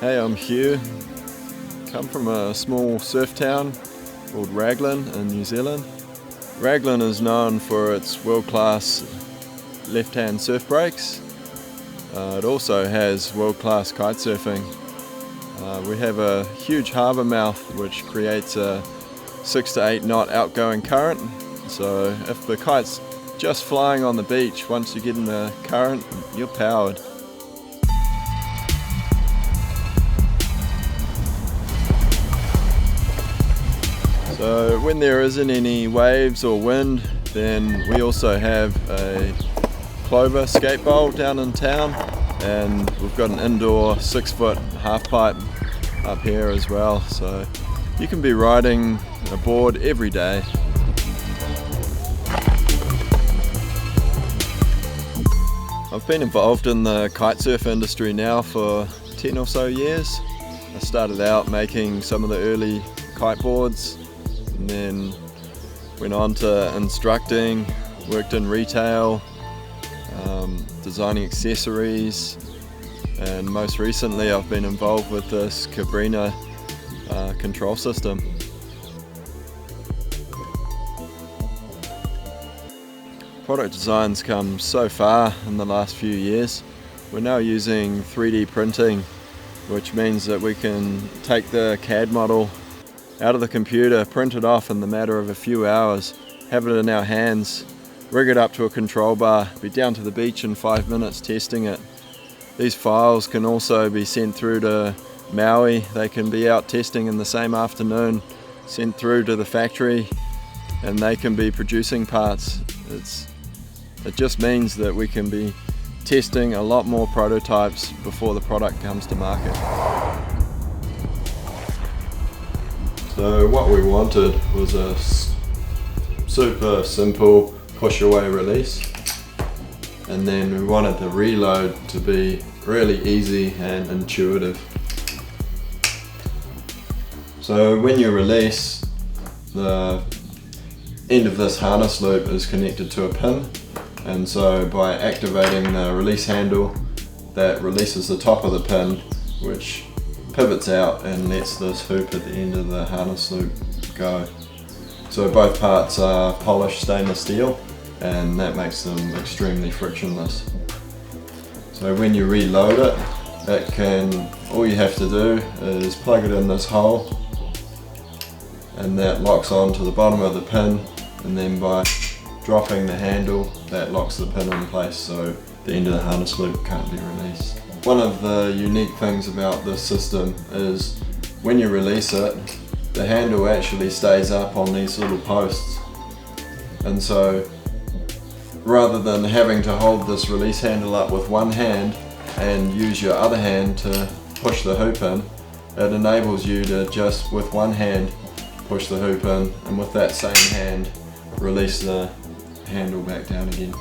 Hey, I'm Hugh. Come from a small surf town called Raglan in New Zealand. Raglan is known for its world-class left-hand surf breaks. It also has world-class kite surfing. We have a huge harbour mouth which creates a 6 to 8 knot outgoing current. So if the kite's just flying on the beach, once you get in the current, you're powered. So when there isn't any waves or wind, then we also have a clover skate bowl down in town, and we've got an indoor 6-foot half pipe up here as well. So you can be riding a board every day. I've been involved in the kitesurf industry now for 10 or so years. I started out making some of the early kiteboards, and then went on to instructing, worked in retail, designing accessories, and most recently I've been involved with this Cabrinha control system. Product design's come so far in the last few years. We're now using 3D printing, which means that we can take the CAD model out of the computer, print it off in the matter of a few hours, have it in our hands, rig it up to a control bar, be down to the beach in 5 minutes testing it. These files can also be sent through to Maui. They can be out testing in the same afternoon, sent through to the factory, and they can be producing parts. It just means that we can be testing a lot more prototypes before the product comes to market. So what we wanted was a super simple push away release, and then we wanted the reload to be really easy and intuitive. So when you release, the end of this harness loop is connected to a pin, and so by activating the release handle, that releases the top of the pin, which pivots out and lets this hoop at the end of the harness loop go. So both parts are polished stainless steel, and that makes them extremely frictionless. So when you reload it, all you have to do is plug it in this hole, and that locks on to the bottom of the pin, and then by dropping the handle, that locks the pin in place so the end of the harness loop can't be released. One of the unique things about this system is when you release it, the handle actually stays up on these little posts, and so rather than having to hold this release handle up with one hand and use your other hand to push the hoop in, it enables you to just with one hand push the hoop in, and with that same hand release the handle back down again.